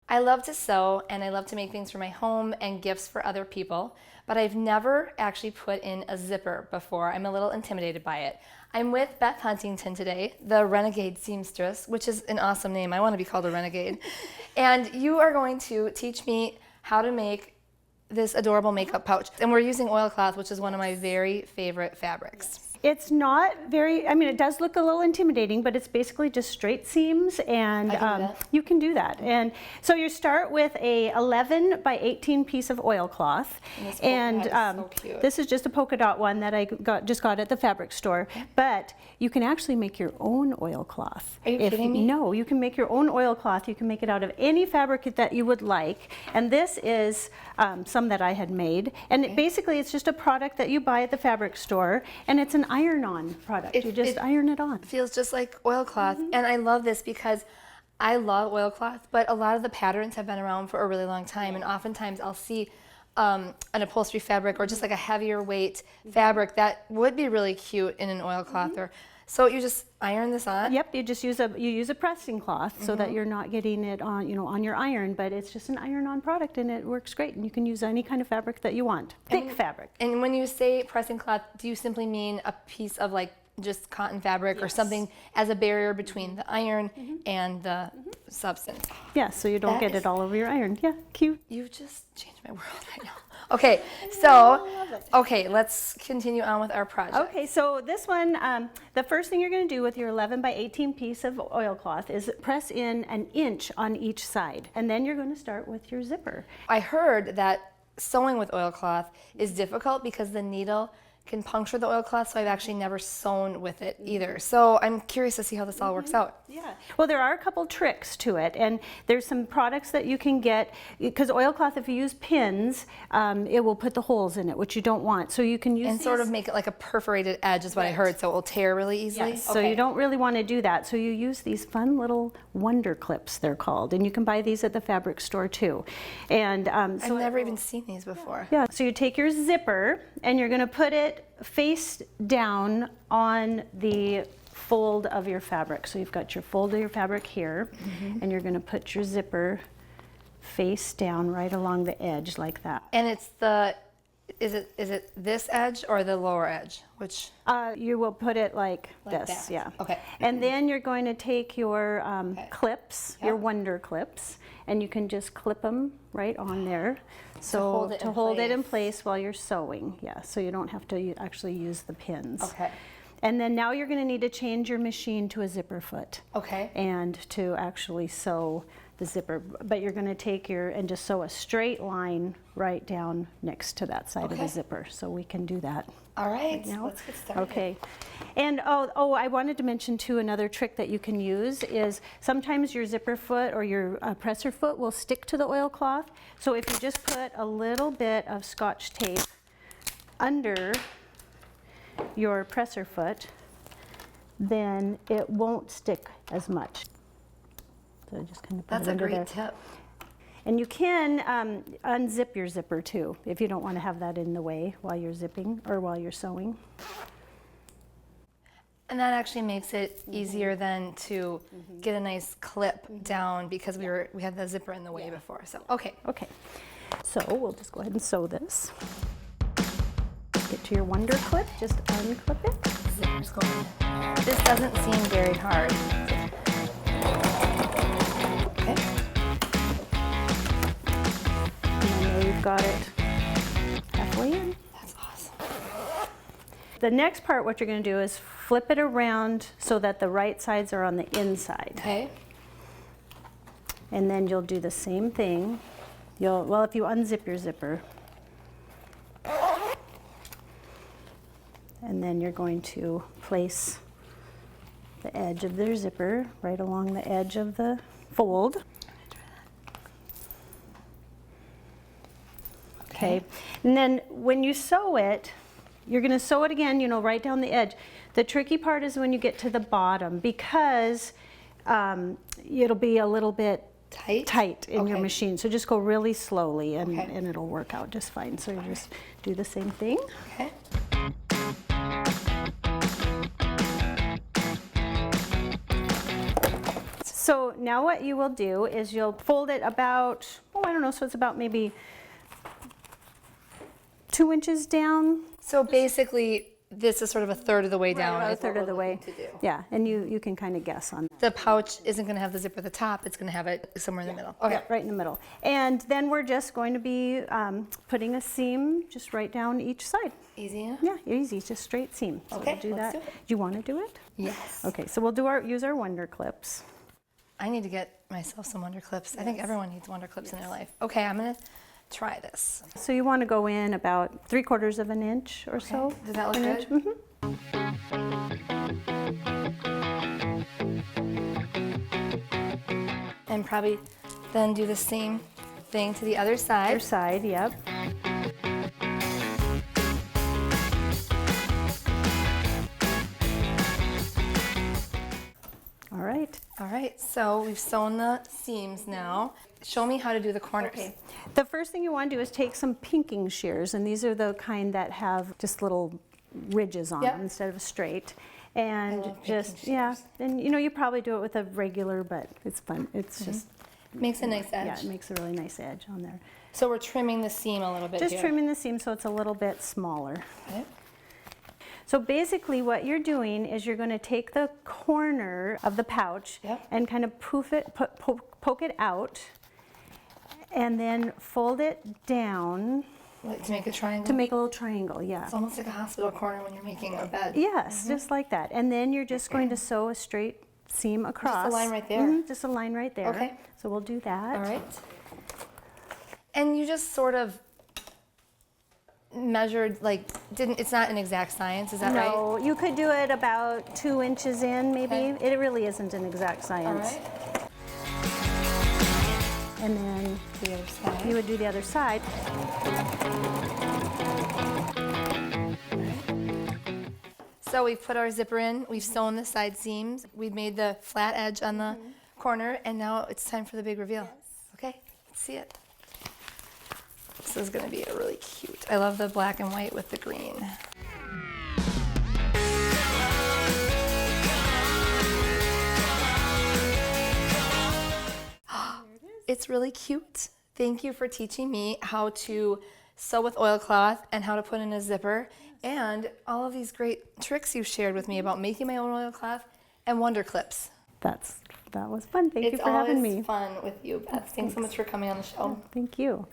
I love to sew and I love to make things for my home and gifts for other people, but I've never actually put in a zipper before. I'm a little intimidated by it. I'm with Beth Huntington today, the Renegade Seamstress, which is an awesome name. I want to be called a renegade. And you are going to teach me how to make this adorable makeup pouch. And we're using oilcloth, which is one of my very favorite fabrics. It's not very, I mean, it does look a little intimidating, but it's basically just straight seams, and you can do that. And so you start with a 11 by 18 piece of oilcloth, and so cute. This is just a polka dot one that I just got at the fabric store. But you can actually make your own oilcloth. Are you kidding me? No, you can make your own oilcloth. You can make it out of any fabric that you would like. And this is some that I had made, and basically it's just a product that you buy at the fabric store, and it's an iron-on product. You just iron it on. It feels just like oilcloth, and I love this because I love oilcloth, but a lot of the patterns have been around for a really long time, and oftentimes I'll see an upholstery fabric or just like a heavier weight fabric that would be really cute in an oilcloth. Or so you just iron this on? Yep, you just use a pressing cloth so that you're not getting it on, on your iron, but it's just an iron-on product and it works great, and you can use any kind of fabric that you want. Thick fabric. And when you say pressing cloth, do you simply mean a piece of like just cotton fabric or something as a barrier between the iron and the substance? Yeah, so you don't get it all over your iron. Yeah, cute. You just changed my world right now. Okay, so, let's continue on with our project. Okay, so this one, the first thing you're going to do with your 11 by 18 piece of oilcloth is press in an inch on each side, and then you're going to start with your zipper. I heard that sewing with oilcloth is difficult because the needle can puncture the oilcloth, so I've actually never sewn with it either. So I'm curious to see how this all works out. Yeah. Well, there are a couple tricks to it, and there's some products that you can get, because oilcloth, if you use pins, it will put the holes in it, which you don't want. So you can use and sort of make it like a perforated edge is what I heard, so it will tear really easily. Yes. So you don't really want to do that. So you use these fun little wonder clips, they're called, and you can buy these at the fabric store too. And I've never even seen these before. Yeah. So you take your zipper and you're going to put it face down on the fold of your fabric. So you've got your fold of your fabric here, and you're going to put your zipper face down right along the edge like that. And it's is it this edge or the lower edge? Which? You will put it like this, that. yeah. Okay. And then you're going to take your clips, your wonder clips, and you can just clip them right on there. So to hold it in place while you're sewing, yeah. So you don't have to actually use the pins. Okay. And then now you're going to need to change your machine to a zipper foot. Okay. And to actually sew the zipper, but you're going to take and just sew a straight line right down next to that side of the zipper. So we can do that. All right, now. let's get started. Okay. And I wanted to mention too, another trick that you can use is sometimes your zipper foot or your presser foot will stick to the oilcloth. So if you just put a little bit of Scotch tape under your presser foot, then it won't stick as much. So just kind of put That's it a under great there. tip. And you can unzip your zipper too, if you don't want to have that in the way while you're zipping or while you're sewing. And that actually makes it easier then to get a nice clip down because we had the zipper in the way before. So okay. Okay. So we'll just go ahead and sew this. Get to your wonder clip, just unclip it. Zipper's going in. This doesn't seem very hard. Okay. And then we've got it halfway in. That's awesome. The next part, what you're going to do is flip it around so that the right sides are on the inside. Okay. And then you'll do the same thing. Well, if you unzip your zipper, and then you're going to place the edge of their zipper right along the edge of the fold. Okay. And then when you sew it, you're going to sew it again, right down the edge. The tricky part is when you get to the bottom, because it'll be a little bit tight in your machine. So just go really slowly and it'll work out just fine. So you just do the same thing. Okay. So now what you will do is you'll fold it about, oh, I don't know, so it's about maybe 2 inches down. So basically, this is sort of a third of the way down. About a is what third of we're the way. looking to do. Yeah, and you can kind of guess on that. The pouch isn't going to have the zipper at the top. It's going to have it somewhere in the middle. Okay. Yeah, right in the middle. And then we're just going to be putting a seam just right down each side. Easy enough? Yeah, easy, just straight seam. So Okay, we'll do let's that. do it. Do you want to do it? Yes. Okay, so we'll use our Wonder Clips. I need to get myself some Wonder Clips. I think everyone needs Wonder Clips in their life. Okay, I'm going to try this. So you want to go in about 3/4 of an inch or so. Okay. Does that look An good? inch. Mhm. And probably then do the same thing to the other Other side. side, yep. All right. All right, so we've sewn the seams now. Show me how to do the corners. Okay. The first thing you want to do is take some pinking shears, and these are the kind that have just little ridges on Yep. them instead of a straight. And love just, pinking yeah, shears. and you probably do it with a regular, but it's fun. It's just, Makes a nice edge. yeah, it makes a really nice edge on there. So we're trimming the seam a little bit Just here. trimming the seam so it's a little bit smaller. Okay. So basically what you're doing is you're going to take the corner of the pouch Yep. and kind of poke it out, and then fold it down Like to make a triangle. to make a little triangle, yeah. It's almost like a hospital corner when you're making a bed. Yes, just like that. And then you're just going to sew a straight seam across. line right there? Mhm, just a line right there. Okay. So we'll do that. All right. And you just sort of measured, like, it's not an exact science, is that right? No, you could do it about 2 inches in, maybe. Okay. It really isn't an exact All science. right. And then The other side. you would do the other side. So we've put our zipper in, we've sewn the side seams, we've made the flat edge on the corner, and now it's time for the big reveal. Okay, let's see it. This is gonna be really cute. I love the black and white with the green. It's really cute. Thank you for teaching me how to sew with oilcloth and how to put in a zipper, and all of these great tricks you've shared with me about making my own oilcloth and Wonder Clips. That was fun. Thank you It's for having always me. fun with you, Beth. Thanks so much for coming on the show. Thank you.